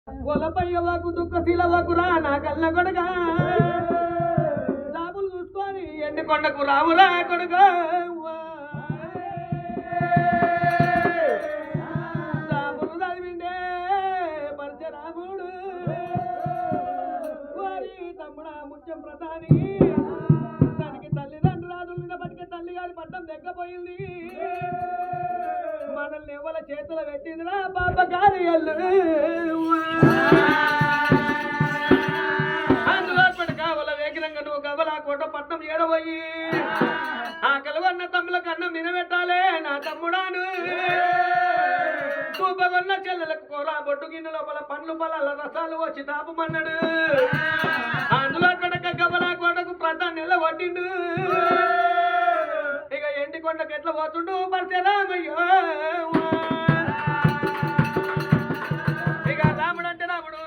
ఒలపయ్యవాకు దుఃఖ శిలవకు రా నా కళ్ళ కొడుక లాభులు చూసుకొని ఎండి కొండకు రామురా కొడుక రాముడు చదివిండే పరశురాముడు వారి తమ్ముడా ముత్యం ప్రధాని తనకి తల్లిదండ్రులు బతికే తల్లి గారి పట్టం దగ్గపోయింది మనల్ని ఎవరి చేతులు పెట్టిందిరా పాప కార్యాలు అందులో కావల వేగిరంగా నువ్వు గవలా కోట పట్నం ఏడబోయి ఆ కలవన్న తమ్ములకు అన్నం తినబెట్టాలే నా తమ్ముడాను చూపగొన్న చెల్లెలకు కూర బొట్టు గిన్నె లోపల పండ్లు పొలాల రసాలు వచ్చి తాపమన్నాడు అందులో గవలా కోటకు ప్రధాని నిలబట్టిండు ఇక ఎండి కొండకు ఎట్లా పోతుండు పరశురామయ్యో ఇక రాముడు అంటే రాముడు